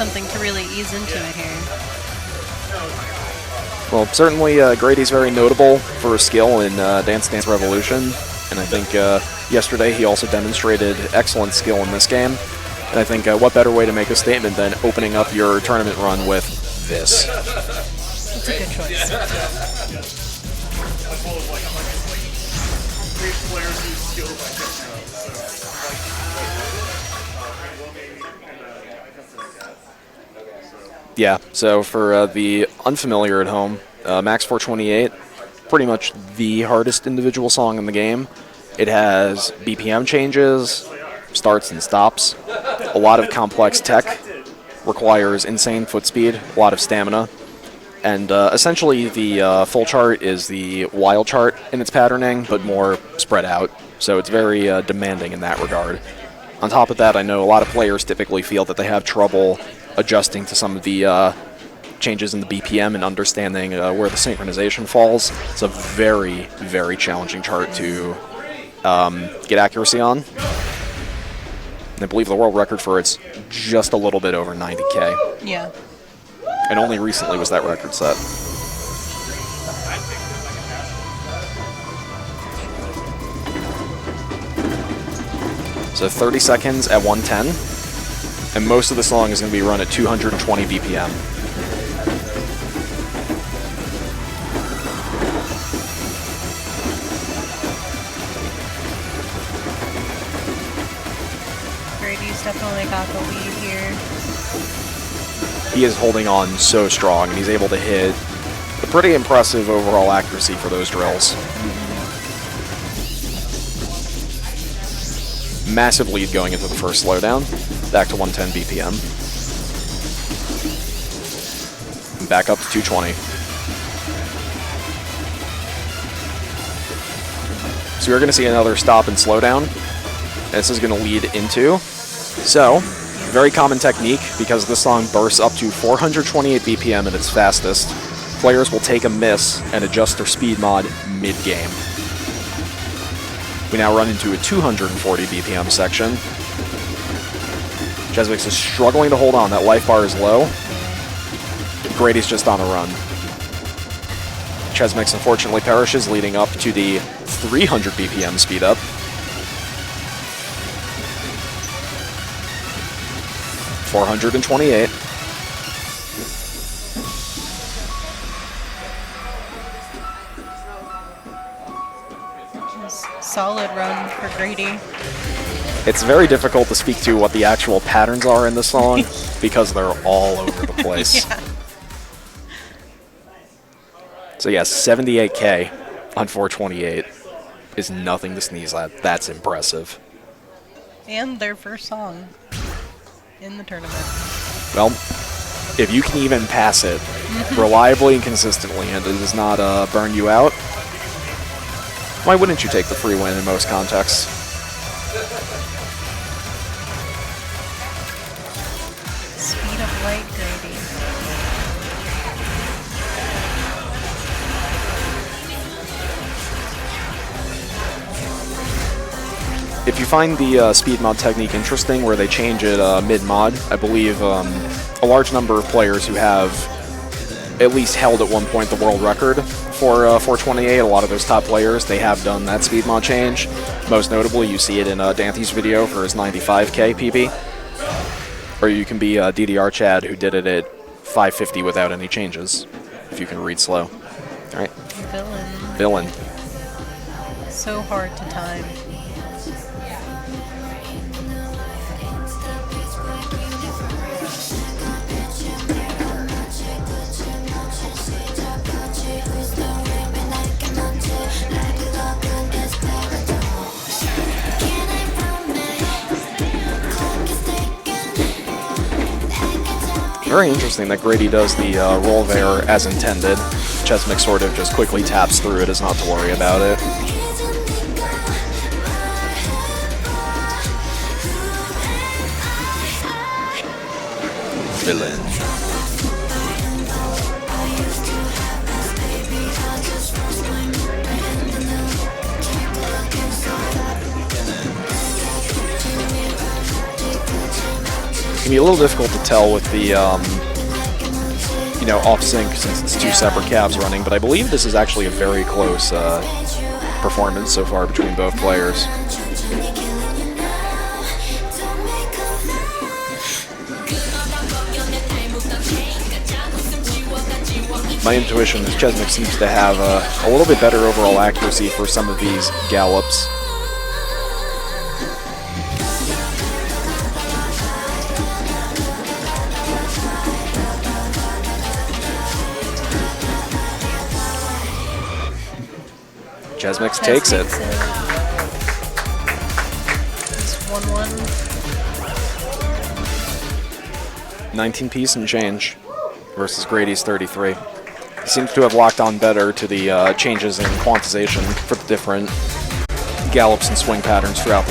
something to really ease into it here. Well, certainly Grady's very notable for his skill in Dance Dance Revolution, and I think yesterday he also demonstrated excellent skill in this game. And I think what better way to make a statement than opening up your tournament run with this? It's a good choice. Yeah, so for the unfamiliar at home, Max 428, pretty much the hardest individual song in the game. It has BPM changes, starts and stops, a lot of complex tech, requires insane foot speed, a lot of stamina, and essentially the full chart is the wild chart in its patterning, but more spread out, so it's very demanding in that regard. On top of that, I know a lot of players typically feel that they have trouble adjusting to some of the changes in the BPM and understanding where the synchronization falls. It's a very, very challenging chart to get accuracy on. And I believe the world record for it's just a little bit over 90K. Yeah. And only recently was that record set. So 30 seconds at 110. And most of the song is going to be run at 220 BPM. Grady's definitely got the lead here. He is holding on so strong, and he's able to hit a pretty impressive overall accuracy for those drills. Massive lead going into the first slowdown. Back to 110 BPM. And back up to 220. So we're going to see another stop and slowdown. This is going to lead into. So, very common technique, because this song bursts up to 428 BPM at its fastest. Players will take a miss and adjust their speed mod mid-game. We now run into a 240 BPM section. chezmix is struggling to hold on. That life bar is low. Grady's just on a run. chezmix unfortunately perishes, leading up to the 300 BPM speed up. 428. Solid run for Grady. It's very difficult to speak to what the actual patterns are in the song because they're all over the place. Yeah. So yeah, 78K on 428 is nothing to sneeze at. That's impressive. And their first song in the tournament. Well, if you can even pass it reliably and consistently and it does not burn you out, why wouldn't you take the free win in most contexts? Speed of light, Grady. If you find the speed mod technique interesting, where they change it mid-mod, I believe a large number of players who have at least held at one point the world record for 428, a lot of those top players, they have done that speed mod change. Most notably, you see it in Dante's video for his 95K PB. Or you can be DDR Chad, who did it at 550 without any changes, if you can read slow. All right. Villain. So hard to time. Very interesting that Grady does the roll there as intended. chezmix sort of just quickly taps through it as not to worry about it. Villain. be a little difficult to tell with the off sync since it's two separate cabs running, but I believe this is actually a very close performance so far between both players. My intuition is chezmix seems to have a little bit better overall accuracy for some of these gallops. chezmix takes it. It's 1-1. 19 piece and change versus Grady's 33. He seems to have locked on better to the changes in quantization for the different gallops and swing patterns throughout this